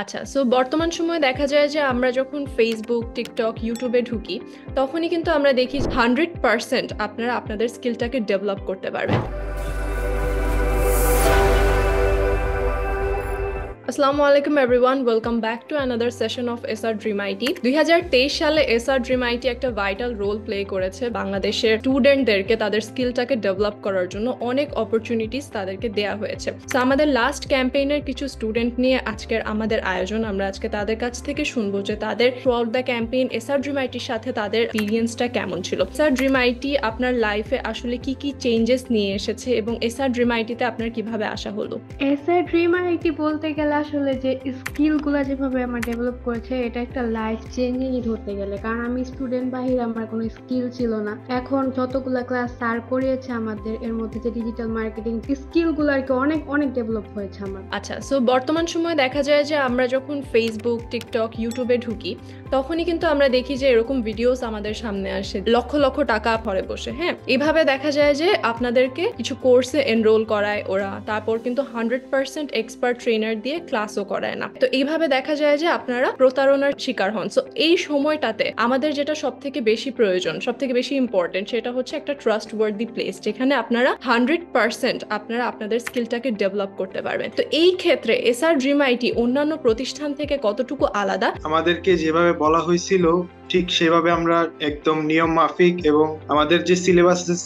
আচ্ছা, সো বর্তমান সময়ে দেখা যায় যে আমরা যখন ফেসবুক, টিকটক, ইউটিউবে ঢুকি, তখনই কিন্তু আমরা দেখি 100% আপনারা আপনাদের স্কিলটাকে ডেভেলপ করতে পারবেন। আসসালামু আলাইকুম everyone, welcome back to another session of SR dream IT. 2023 সালে এসআর ড্রিম আইটি একটা ভাইটাল রোল প্লে করেছে বাংলাদেশের স্টুডেন্টদেরকে তাদের স্কিলটাকে ডেভেলপ করার জন্য। অনেক অপরচুনিটিস তাদেরকে দেওয়া হয়েছে। সো আমাদের লাস্ট ক্যাম্পেইনের কিছু স্টুডেন্ট নিয়ে আজকের আমাদের আয়োজন। আমরা আজকে তাদের কাছ থেকে শুনবো যে তাদের throughout the campaign SR dream আইটির সাথে তাদের এক্সপিরিয়েন্সটা কেমন ছিল। এসআর ড্রিম আইটি আপনার লাইফে আসলে কি কি চেঞ্জেস নিয়ে এসেছে এবং এসআর ড্রিম আইটিতে আপনার কিভাবে আসা হলো? এসআর ড্রিম আইটি বলতে গেলে আসলে যে স্কিলগুলো যেভাবে আমার ডেভেলপ করেছে, এটা একটা লাইফ চেঞ্জিংই ধরতে গেলে। কারণ আমি স্টুডেন্ট বাহিরে আমার কোনো স্কিল ছিল না। এখন যতগুলা ক্লাস স্যার করিয়েছে আমাদের, এর মধ্যে যে ডিজিটাল মার্কেটিং স্কিলগুলো আর কি অনেক অনেক ডেভেলপ হয়েছে আমার। আচ্ছা, সো বর্তমান সময়ে দেখা যায় যে আমরা যখন ফেসবুক, টিকটক, ইউটিউবে ঢুকি, তখনই কিন্তু আমরা দেখি যে এরকম ভিডিওস আমাদের সামনে আসে লক্ষ লক্ষ টাকা ঘরে বসে। হ্যাঁ, এভাবে দেখা যায় যে আপনাদেরকে কিছু কোর্সে এনরোল করায় ওরা, তারপর কিন্তু 100% এক্সপার্ট ট্রেনার দিয়ে ক্লাসও করায় না। তো এইভাবে দেখা যায় যে আপনারা প্রতারণার শিকার হন। সো এই সময়টাতে আমাদের যেটা সব থেকে বেশি প্রয়োজন, সব থেকে বেশি ইম্পর্টেন্ট, সেটা হচ্ছে একটা ট্রাস্ট ওয়ার্দি প্লেস, যেখানে আপনারা 100% আপনারা আপনাদের স্কিলটাকে ডেভেলপ করতে পারবেন। তো এই ক্ষেত্রে এসআর ড্রিম আইটি অন্যান্য প্রতিষ্ঠান থেকে কতটুকু আলাদা? আমাদেরকে যেভাবে বলা হয়েছিল ঠিক সেভাবে আমরা একদম নিয়ম মাফিক এবং আমাদের যে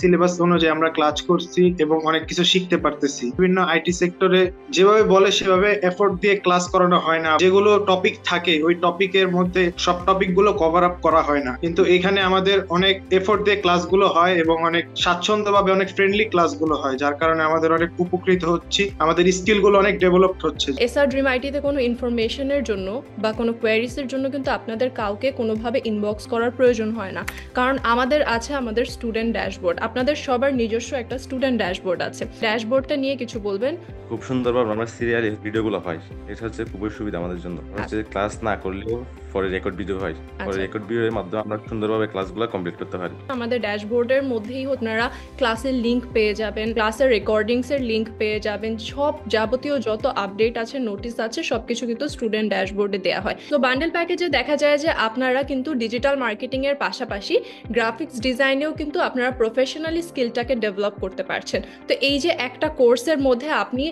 সিলেবাস অনুযায়ী আমরা ক্লাস করছি এবং অনেক কিছু শিখতে পারতেছি। বিভিন্ন আইটি সেক্টরে যেভাবে বলে সেভাবে এফোর্ট দিয়ে ক্লাস করানো হয় না। যেগুলো টপিক থাকে ওই টপিকের মধ্যে সব টপিকগুলো কভার আপ করা হয় না, কিন্তু এখানে আমাদের অনেক এফোর্ট দিয়ে ক্লাসগুলো হয় এবং অনেক স্বাচ্ছন্দ্যভাবে অনেক ফ্রেন্ডলি ক্লাসগুলো হয়, যার কারণে আমাদের অনেক উপকৃত হচ্ছি, আমাদের স্কিলগুলো অনেক ডেভেলপড হচ্ছে। এসআর ড্রিম আইটিতে কোনো ইনফরমেশনের জন্য বা কোনো কোয়ারিজের জন্য কিন্তু আপনাদের কাউকে কোনোভাবে ইনবক্স করার প্রয়োজন হয় না, কারণ আমাদের আছে আমাদের স্টুডেন্ট ড্যাশবোর্ড। আপনাদের সবার নিজস্ব একটা স্টুডেন্ট ড্যাশবোর্ড আছে। ড্যাশবোর্ডটা নিয়ে কিছু বলবেন? খুব সুন্দরভাবে আমরা সিরিয়ালি ভিডিওগুলো হয়, এটা হচ্ছে খুবই সুবিধা আমাদের জন্য। হচ্ছে ক্লাস না করলেও পরে রেকর্ড ভিডিও হয়, পরে রেকর্ড ভিডিওর মাধ্যমে আমরা সুন্দরভাবে ক্লাসগুলো কমপ্লিট করতে পারি। আমাদের ড্যাশবোর্ডের মধ্যেই আপনারা ক্লাসের লিংক পেয়ে যাবেন, ক্লাসের রেকর্ডিংস এর লিংক পেয়ে যাবেন, সব যাবতীয় যত আপডেট আছে, নোটিস আছে, সবকিছু কিন্তু স্টুডেন্ট ড্যাশবোর্ডে দেওয়া হয়। তো বান্ডেল প্যাকেজে দেখা যায় যে আপনারা কিন্তু ডিজিটাল মার্কেটিং এর পাশাপাশি গ্রাফিক্স ডিজাইনেও কিন্তু আপনারা প্রফেশনালি স্কিলটাকে ডেভেলপ করতে পারছেন। তো এই যে একটা কোর্সের মধ্যে আপনি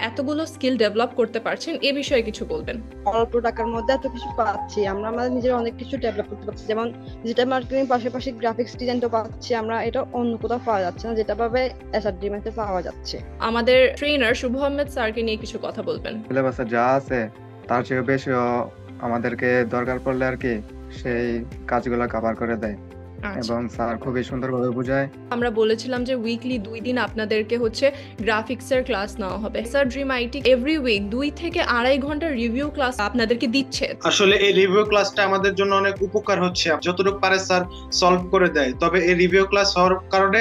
এতগুলো স্কিল ডেভেলপ করতে পারছেন, এ বিষয়ে কিছু বলবেন? অল্প টাকার মধ্যে এত কিছু পাচ্ছি, আমরা আমাদের নিজের অনেক কিছু ডেভেলপ করতে পারছি। যেমন ডিজিটাল মার্কেটিং পাশাপাশি গ্রাফিক্স ডিজাইনও পাচ্ছি আমরা, এটা অন্য কোথাও পাওয়া যাচ্ছে না, যেটা ভাবে এসআর ড্রিম আইটিতে পাওয়া যাচ্ছে। আমাদের ট্রেনার শুভ আহমেদ স্যারকে নিয়ে কিছু কথা বলবেন। সিলেবাসে যা আছে তার চেয়ে বেশি আমাদেরকে দরকার পড়লে আর কি সেই কাজগুলো কভার করে দেয় এবং স্যার খুবই সুন্দরভাবে বোঝায়। আমরা বলেছিলাম যে উইকলি 2 দিন আপনাদেরকে হচ্ছে গ্রাফিক্সের ক্লাস নেওয়া হবে। Sir dream IT every week 2 থেকে 2.5 ঘন্টার রিভিউ ক্লাস আপনাদেরকে দিচ্ছে। আসলে এই রিভিউ ক্লাসটা আমাদের জন্য অনেক উপকার হচ্ছে। যতটুকু পারে স্যার সলভ করে দেয়, তবে এই রিভিউ ক্লাস হওয়ার কারণে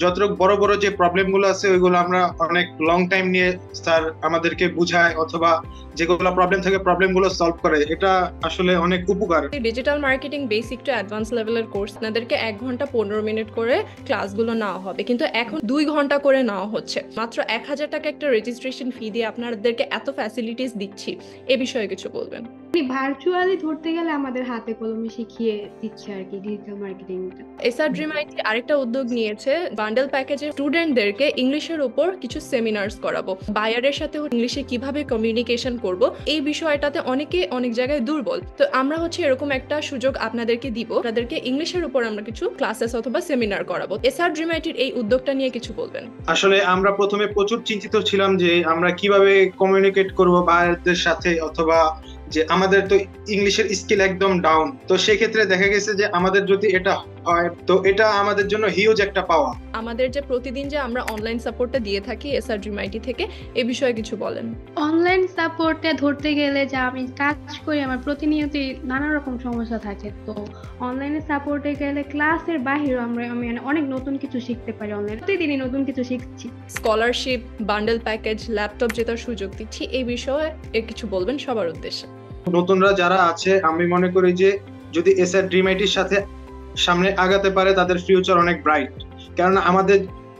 যতটুকু বড় বড় যে প্রবলেমগুলো আছে ওইগুলো আমরা অনেক লং টাইম নিয়ে স্যার আমাদেরকে বুঝায়, অথবা যেগুলো প্রবলেম থাকে প্রবলেমগুলো সলভ করে। এটা আসলে অনেক উপকার। Digital marketing basic to advance লেভেলের কোর্স আপনাদেরকে 1 ঘন্টা 15 মিনিট করে ক্লাসগুলো নেওয়া হবে, কিন্তু এখন 2 ঘন্টা করে নেওয়া হচ্ছে। মাত্র 1000 টাকা একটা রেজিস্ট্রেশন ফি দিয়ে আপনাদেরকে এত ফ্যাসিলিটিস দিচ্ছি, এ বিষয়ে কিছু বলবেন? ভার্চুয়ালি ধরতে গেলে আমাদের হাতে কলমে শিখিয়ে দিচ্ছে আর কি ডিজিটাল মার্কেটিংটা। এসআর ড্রিম আইটি আরেকটা উদ্যোগ নিয়েছে, বান্ডেল প্যাকেজে স্টুডেন্টদেরকে ইংলিশের উপর কিছু সেমিনার্স করাবো। বায়ারের সাথে ইংলিশে কিভাবে কমিউনিকেশন করব, এই বিষয়টাতে অনেকে অনেক জায়গায় দুর্বল। তো আমরা হচ্ছে এরকম একটা সুযোগ আপনাদেরকে দিব, আপনাদেরকে ইংলিশের উপর আমরা কিছু ক্লাসেস অথবা সেমিনার করাবো। এসআর ড্রিম আইটির এই উদ্যোগটা নিয়ে কিছু বলবেন? আসলে আমরা প্রথমে প্রচুর চিন্তিত ছিলাম যে আমরা কিভাবে কমিউনিকেট করব বায়ারদের সাথে, অথবা যে আমাদের তো ইংলিশের স্কিল একদম ডাউন। তো সেক্ষেত্রে দেখা গেছে যে আমাদের যদি এটা হয় তো এটা আমাদের জন্য হিউজ একটা পাওয়া। আমাদের যে প্রতিদিন যে আমরা অনলাইন সাপোর্টটা দিয়ে থাকি এসআর ড্রিম আইটি থেকে, এই বিষয়ে কিছু বলেন? অনলাইন সাপোর্টে ধরতে গেলে যা আমি কাজ করি, আমার প্রতিনিয়তই নানা রকম সমস্যা থাকে। তো অনলাইনে সাপোর্টে গেলে ক্লাসের বাহিরেও আমি অনেক নতুন কিছু শিখতে পারি। অনলাইনে প্রতিদিনই নতুন কিছু শিখছি। স্কলারশিপ, বান্ডেল প্যাকেজ, ল্যাপটপ জেতার সুযোগ দিচ্ছি, এই বিষয়ে কিছু বলবেন সবার উদ্দেশ্যে? নতুনরা যারা আছে, আমি মনে করি যে যদি এসআর ড্রিম আইটির সাথে সামনে আগাতে পারে তাদের ফিউচার অনেক ব্রাইট। কেননা আমাদের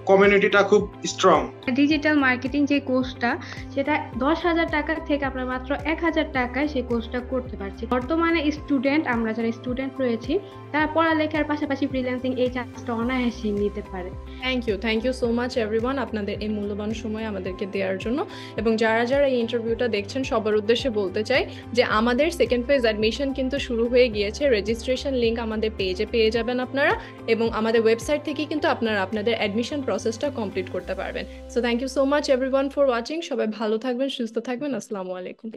কমিউনিটিটা খুব স্ট্রং। ডিজিটাল মার্কেটিং যে কোর্সটা, সেটা 10,000 টাকা থেকে আপনার মাত্র 1,000 টাকায় সেই কোর্সটা করতে পারছি। বর্তমানে স্টুডেন্ট, আমরা যারা স্টুডেন্ট রয়েছি, তারা পড়ালেখার পাশাপাশি ফ্রিল্যান্সিং এই চান্সটা অনায়াসে নিতে পারে। Thank you so much everyone, আপনাদের এই মূল্যবান সময় আমাদেরকে দেওয়ার জন্য। এবং যারা যারা এই ইন্টারভিউটা দেখছেন সবার উদ্দেশ্যে বলতে চাই যে আমাদের সেকেন্ড ফেজ অ্যাডমিশন কিন্তু শুরু হয়ে গিয়েছে। রেজিস্ট্রেশন লিংক আমাদের পেজে পেয়ে যাবেন আপনারা, এবং আমাদের ওয়েবসাইট থেকে কিন্তু আপনারা আপনাদের অ্যাডমিশন প্রসেসটা কমপ্লিট করতে পারবেন। So thank you so much everyone for watching. সবাই ভালো থাকবেন, সুস্থ থাকবেন। আসসালামু আলাইকুম।